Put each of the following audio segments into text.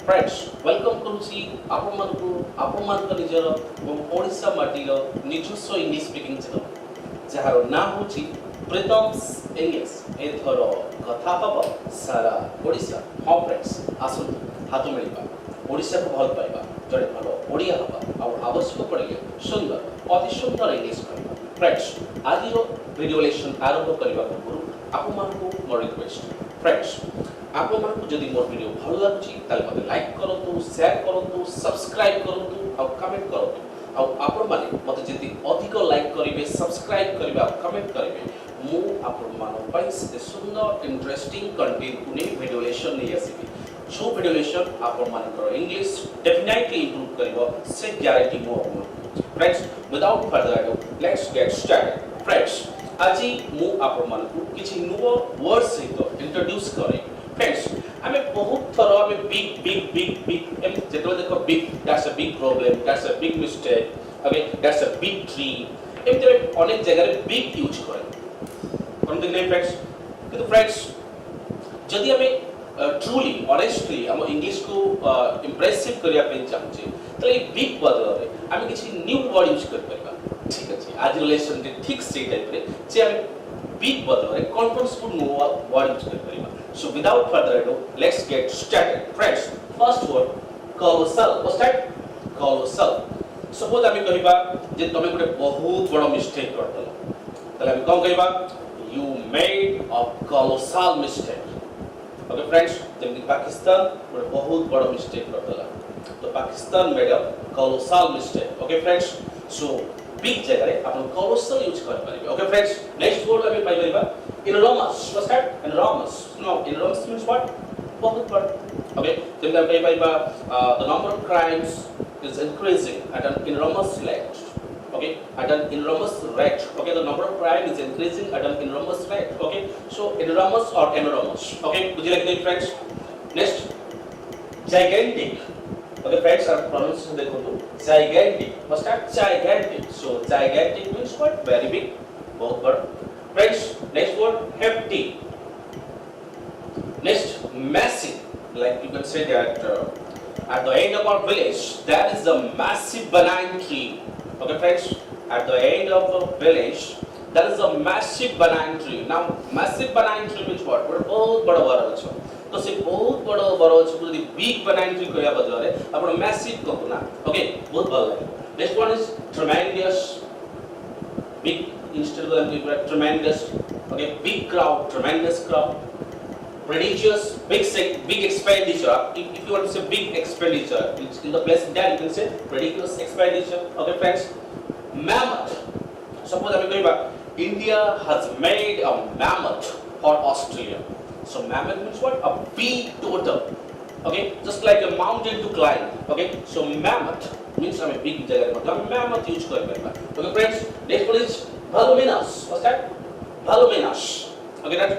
Friends welcome करुची आपण मानकु आपण मानक निजर ओडिशा माटीर निजस्व इंग्लिश स्पीकिंग चैनल जहार नाम होची प्रीतम्स इंग्लिश एथर कथा हब सारा ओडिशा हां फ्रेंड्स आसुन हाथ मिलबा ओडिशा को भल पाइबा जड़े भल ओडिया हबा और आवश्यक पड़े सुंदर अति सुंदर इंग्लिश कहबा फ्रेंड्स आज वीडियो लेसन आरंभ करबा पूर्व आपण मानकु मोर रिक्वेस्ट फ्रेंड्स आपण मानकु जदि मोर वीडियो भल लागुची ताले मते लाइक करंतु शेयर करंतु सब्सक्राइब करंतु और कमेंट करंतु और आपण माने मते जदि अधिक लाइक करिवे सब्सक्राइब करिवे और कमेंट करिवे मु आपण मानो पई से सुंदर इंटरेस्टिंग कंटेंट को नै वीडियो लेसन नै आसीबी जो वीडियो लेसन आपण मानकर इंग्लिश डेफिनेटली इंप्रूव करिवो से गारंटी मो friends without further ado let's get started friends आज मु आपण मानकु किछि नुवा वर्ड सहित इंट्रोड्यूस करे फ्रेंड्स आमे बहुत थरो आमे बिग एम जेतो देखो big that's a big problem that's a big mistake okay that's a big tree एम ते अनेक जगह रे बिग यूज करे परंतु नै फ्रेंड्स किंतु फ्रेंड्स जदि आमे ट्रूली ऑनेस्टली हम इंग्लिश को इंप्रेसिव करिया पे चाहछे त ए बिग बदल रे आमे किछि न्यू वर्ड यूज कर परबा ठीक अछि आज रिलेशन के ठीक से टाइप रे जे आमे बिग बदल रे कॉन्फिडेंसफुल नो वर्ड यूज कर परबा so without further ado let's get started friends first word colossal what's that colossal suppose आमे कहिबा जे तमे गुटे बहुत बड़ मिस्टेक कर दलो तले आमे कोन कहिबा you made a colossal mistake okay friends जेम पाकिस्तान गुटे बहुत बड़ मिस्टेक कर दला तो Pakistan made a colossal mistake okay friends so big जगह रे अपन colossal यूज कर पारिबे ओके फ्रेंड्स नेक्स्ट वर्ड आमे पाइ परिबा enormous what's that enormous no enormous means what बहुत बड़ okay then we by the number of crimes is increasing at an enormous rate okay at an enormous rate okay the number of crime is increasing at an enormous rate okay so enormous or enormous okay would you like to friends next gigantic okay friends are pronunciation देखो तो gigantic what's that gigantic so gigantic means what very big बहुत बड़ friends next word hefty next massive like you can say that at the end of our village there is a massive banana tree okay friends at the end of the village there is a massive banana tree now massive banana tree means what बहुत बड़ा वृक्ष तो से बहुत बड़ा वृक्ष को यदि big banana tree कहया बदला रे आपण massive कहू ना okay बहुत भल लागे next one is tremendous big instead of tremendous okay big crowd tremendous crowd prodigious big expenditure if you want to say big expenditure in the place there you can say prodigious expenditure okay friends mammoth suppose I mean India has made a mammoth for Australia so mammoth means what a big totem okay just like a mountain to climb okay so mammoth means I mean big jagah मतलब mammoth use कर पाइबा okay friends next one is voluminous what's that voluminous okay that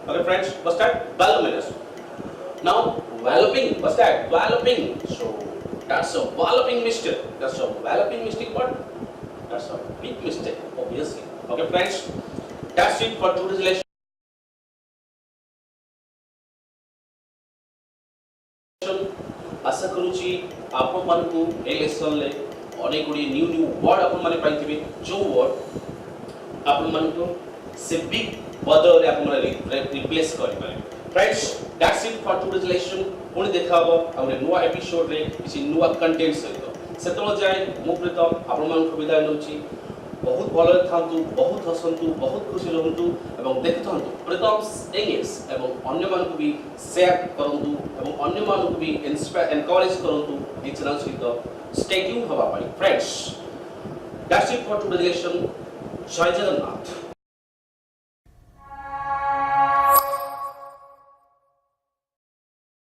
okay friends what's that voluminous now walloping what's that walloping so that's a walloping mistake that's a walloping mistake what that's a big mistake obviously okay friends that's it for today's lesson आशा करूची आपण मानकु ए lesson ले अनेक गुडी new word आपण माने पाइथिबे जो word आपण मानकु से big बदल रे आपण माने रिप्लेस करि पारे friends that's it for today's lesson पुणी देखाबो हमरे नुवा एपिसोड रे किछि नुवा कंटेंट सहित सेतलो जाय मु प्रीतम आपण मानकु विदाय नउची बहुत भल थांतु बहुत हसंतु बहुत खुशी रहंतु एवं देखथंतु प्रीतम्स इंग्लिश एवं अन्य मानकु भी शेयर करंतु एवं अन्य मानकु भी इंस्पायर एनकरेज करंतु ए चैनल सहित स्टे ट्यून हवा पाई friends that's it for today's lesson जय जगन्नाथ।